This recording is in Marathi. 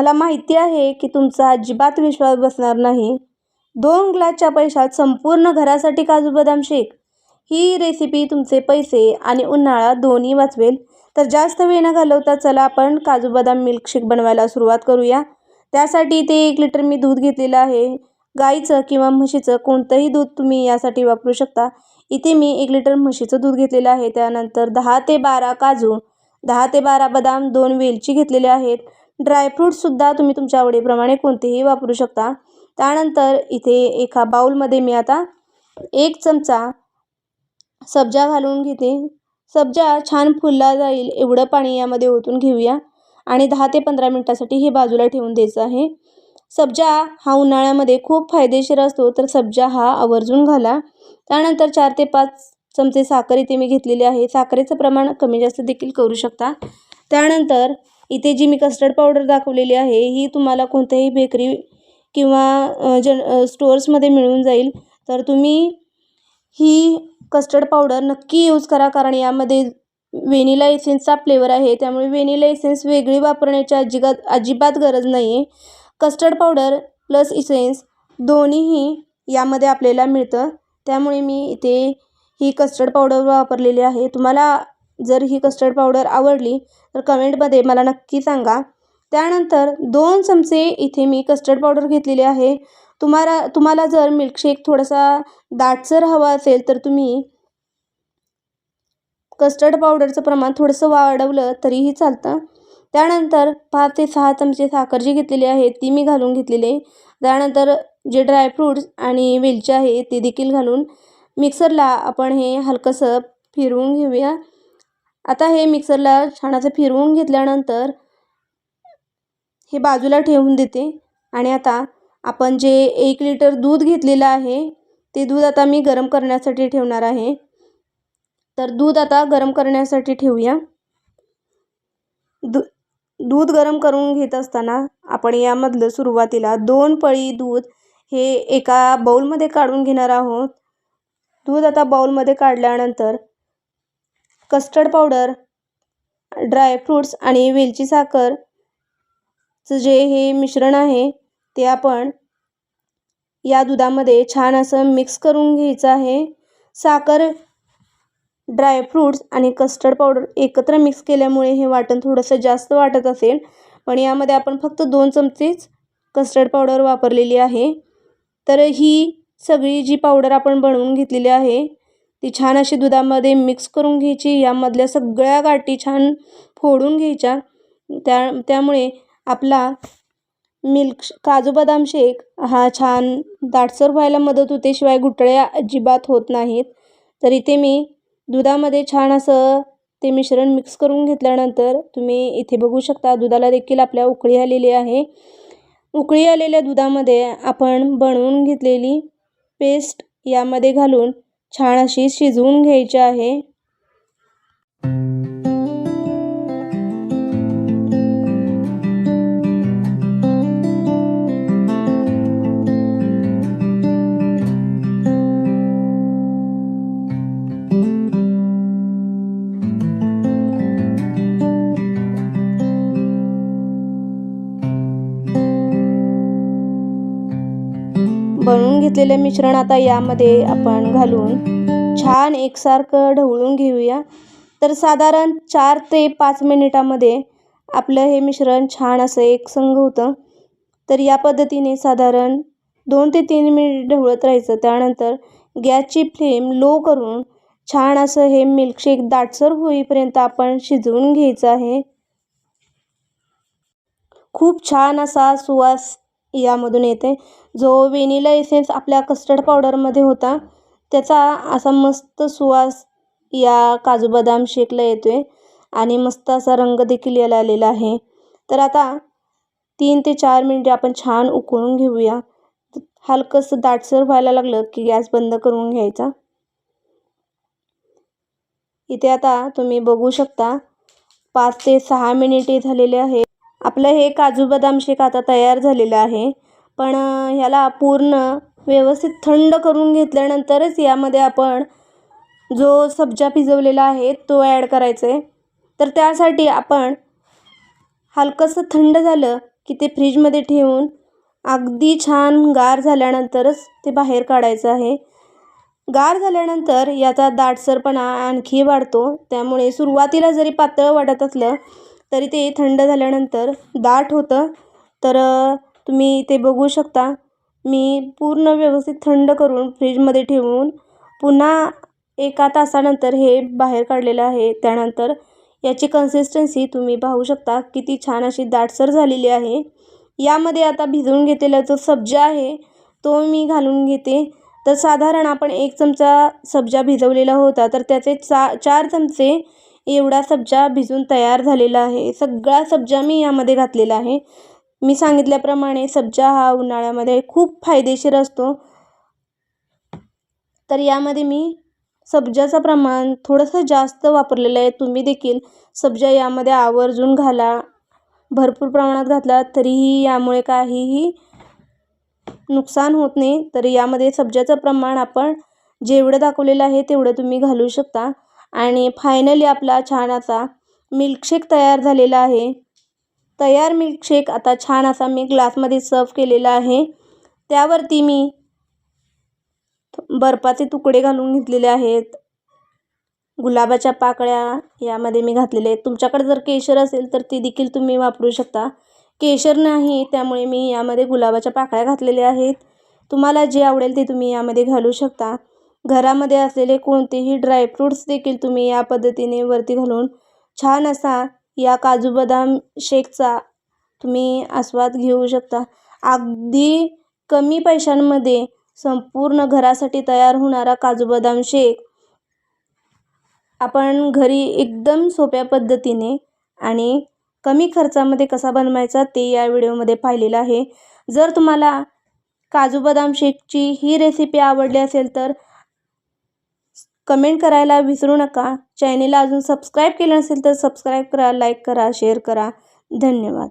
मला माहिती आहे की तुमचा अजिबात विश्वास बसणार नाही. 2 ग्लासच्या पैशात संपूर्ण घरासाठी काजू बदाम शेक. ही रेसिपी तुमचे पैसे आणि उन्हाळा दोन्ही वाचवेल. तर जास्त वेळ न घालवता चला आपण काजू बदाम मिल्कशेक बनवायला सुरुवात करूया. त्यासाठी इथे 1 लिटर मी दूध घेतलेलं आहे. गाईचं किंवा म्हशीचं कोणतंही दूध तुम्ही यासाठी वापरू शकता. इथे मी 1 लिटर म्हशीचं दूध घेतलेलं आहे. त्यानंतर 10 ते 12 काजू, 10 ते 12 बदाम, 2 वेलची घेतलेले आहेत. ड्रायफ्रूट्ससुद्धा तुम्ही तुमच्या आवडीप्रमाणे कोणतेही वापरू शकता. त्यानंतर इथे एका बाउलमध्ये मी आता 1 चमचा सब्जा घालून घेते. सब्जा छान फुलला जाईल एवढं पाणी यामध्ये ओतून घेऊया आणि 10 ते 15 मिनिटासाठी हे बाजूला ठेवून द्यायचं आहे. सब्जा हा उन्हाळ्यामध्ये खूप फायदेशीर असतो, तर सब्जा हा आवर्जून घाला. त्यानंतर 4 ते 5 चमचे साखर इथे मी घेतलेली आहे. साखरेचं प्रमाण कमी जास्त देखील करू शकता. त्यानंतर इथे जी मी कस्टर्ड पावडर दाखवलेली आहे ही तुम्हाला कोणत्याही बेकरी किंवा स्टोअर्समध्ये मिळून जाईल. तर तुम्ही ही कस्टर्ड पावडर नक्की यूज करा, कारण यामध्ये व्हॅनिला एसेन्सचा फ्लेवर आहे. त्यामुळे व्हॅनिला एसेन्स वेगळी वापरण्याची अजिबात गरज नाही आहे. कस्टर्ड पावडर प्लस इसेन्स दोन्हीही यामध्ये आपल्याला मिळतं. त्यामुळे मी इथे ही कस्टर्ड पावडर वापरलेली आहे. तुम्हाला जर ही कस्टर्ड पावडर आवडली तर कमेंटमध्ये मला नक्की सांगा. त्यानंतर 2 चमचे इथे मी कस्टर्ड पावडर घेतलेली आहे. तुम्हाला जर मिल्कशेक थोडासा दाटसर हवा असेल तर तुम्ही कस्टर्ड पावडरचं प्रमाण थोडंसं वाढवलं तरीही चालतं. त्यानंतर 5 ते 6 चमचे साखर जी घेतलेली आहे ती मी घालून घेतलेली आहे. त्यानंतर जे ड्रायफ्रूट्स आणि वेलची आहे ते देखील घालून मिक्सरला आपण हे हलकंसं फिरवून घेऊया. आता हे मिक्सरला छान असं फिरवून घेतल्यानंतर हे बाजूला ठेवून देते आणि आता आपण जे 1 लिटर दूध घेतलेलं आहे ते दूध आता मी गरम करण्यासाठी ठेवणार आहे. तर दूध आता गरम करण्यासाठी ठेवूया. दूध गरम करून घेत असताना आपण यामधलं सुरुवातीला 2 पळी दूध हे एका बाउलमध्ये काढून घेणार आहोत. दूध आता बाउलमध्ये काढल्यानंतर कस्टर्ड पावडर, ड्रायफ्रूट्स आणि वेलची साखरचं जे हे मिश्रण आहे ते आपण या दुधामध्ये छान असं मिक्स करून घ्यायचं आहे. साखर, ड्रायफ्रूट्स आणि कस्टर्ड पावडर एकत्र मिक्स केल्यामुळे हे वाटण थोडंसं जास्त वाटत असेल, पण यामध्ये आपण फक्त 2 चमचेच कस्टर्ड पावडर वापरलेली आहे. तर ही सगळी जी पावडर आपण बनवून घेतलेली आहे ती छान अशी दुधामध्ये मिक्स करून घ्यायची. यामधल्या सगळ्या गाठी छान फोडून घ्यायच्या. त्यामुळे आपला काजू बदाम शेक हा छान दाटसर व्हायला मदत होते, शिवाय गुठळ्या अजिबात होत नाहीत. तर इथे मी दुधामध्ये छान असं ते मिश्रण मिक्स करून घेतल्यानंतर तुम्ही इथे बघू शकता दुधाला देखील आपल्या उकळी आलेली आहे. उकळी आलेल्या दुधामध्ये आपण बनवून घेतलेली पेस्ट यामध्ये घालून छान अशी शिजवून घ्यायची आहे. बनवून घेतलेले मिश्रण आता यामध्ये आपण घालून छान एकसारखं ढवळून घेऊया. तर साधारण 4 ते 5 मिनिटामध्ये आपलं हे मिश्रण छान असं एकसंग होतं. तर या पद्धतीने साधारण 2 ते 3 मिनिट ढवळत राहायचं. त्यानंतर गॅसची फ्लेम लो करून छान असं हे मिल्कशेक दाटसर होईपर्यंत आपण शिजवून घ्यायचं आहे. खूप छान असा सुवास यामधून येते. जो व्हॅनिला एसेन्स आपल्या कस्टर्ड पावडरमध्ये होता त्याचा असा मस्त सुवास या काजू बदाम शेकला येतोय आणि मस्त असा रंग देखील याला आलेला आहे. तर आता 3 ते 4 मिनिटे आपण छान उकळून घेऊया. हलकंसं दाटसर व्हायला लागलं की गॅस बंद करून घ्यायचा. इथे आता तुम्ही बघू शकता 5 ते 6 मिनिटे झालेले आहे. आपलं हे काजू बदाम शेक आता तयार झालेलं आहे. पण ह्याला पूर्ण व्यवस्थित थंड करून घेतल्यानंतरच यामध्ये आपण जो सब्जा भिजवलेला आहे तो ॲड करायचा आहे. तर त्यासाठी आपण हलकंसं थंड झालं की ते फ्रीजमध्ये ठेवून अगदी छान गार झाल्यानंतरच ते बाहेर काढायचं आहे. गार झाल्यानंतर याचा दाटसरपणा आणखी वाढतो. त्यामुळे सुरुवातीला जरी पातळ वाटत असलं तरी ते थंड झाल्यानंतर दाट होतं. तर तुम्ही ते बघू शकता. मी पूर्ण व्यवस्थित थंड करून फ्रीजमध्ये ठेवून पुन्हा 1 तासानंतर हे बाहेर काढलेलं आहे. त्यानंतर याची कन्सिस्टन्सी तुम्ही पाहू शकता किती छान अशी दाटसर झालेली आहे. यामध्ये आता भिजवून घेतलेला जो सब्जा आहे तो मी घालून घेते. तर साधारण आपण 1 चमचा सब्जा भिजवलेला होता, तर त्याचे 4 चमचे एवढा सब्जा भिजून तयार झालेला आहे. सगळा सब्जा मी यामध्ये घातलेला आहे. मी सांगितल्याप्रमाणे सब्जा हा उन्हाळ्यामध्ये खूप फायदेशीर असतो. तर यामध्ये मी सब्जाचं प्रमाण थोडंसं जास्त वापरलेलं आहे. तुम्ही देखील सब्जा यामध्ये आवर्जून घाला. भरपूर प्रमाणात घातला तरीही यामुळे काहीही नुकसान होत नाही. तर यामध्ये सब्जाचं प्रमाण आपण जेवढं दाखवलेलं आहे तेवढं तुम्ही घालू शकता. आणि फायनली आपला छान असा मिल्कशेक तयार झालेला आहे. तयार मिल्कशेक आता छान असा मी ग्लासमध्ये सर्व केलेला आहे. त्यावरती मी बर्फाचे तुकडे घालून घेतलेले आहेत. गुलाबाच्या पाकळ्या यामध्ये मी घातलेल्या आहेत. तुमच्याकडे जर केशर असेल तर ती देखील तुम्ही वापरू शकता. केशर नाही त्यामुळे मी यामध्ये गुलाबाच्या पाकळ्या घातलेल्या आहेत. तुम्हाला जे आवडेल ते तुम्ही यामध्ये घालू शकता. घरामध्ये असलेले कोणतेही ड्रायफ्रूट्स देखील तुम्ही या पद्धतीने वरती घालून छान असा या काजू बदाम शेकचा तुम्ही आस्वाद घेऊ शकता. अगदी कमी पैशांमध्ये संपूर्ण घरासाठी तयार होणारा काजू बदाम शेक आपण घरी एकदम सोप्या पद्धतीने आणि कमी खर्चामध्ये कसा बनवायचा ते या व्हिडिओमध्ये पाहिलेलं आहे. जर तुम्हाला काजू बदाम शेकची ही रेसिपी आवडली असेल तर कमेंट करायला विसरू नका. चॅनेलला अजून सबस्क्राईब केलं नसेल तर सबस्क्राईब करा, लाईक करा, शेअर करा. धन्यवाद.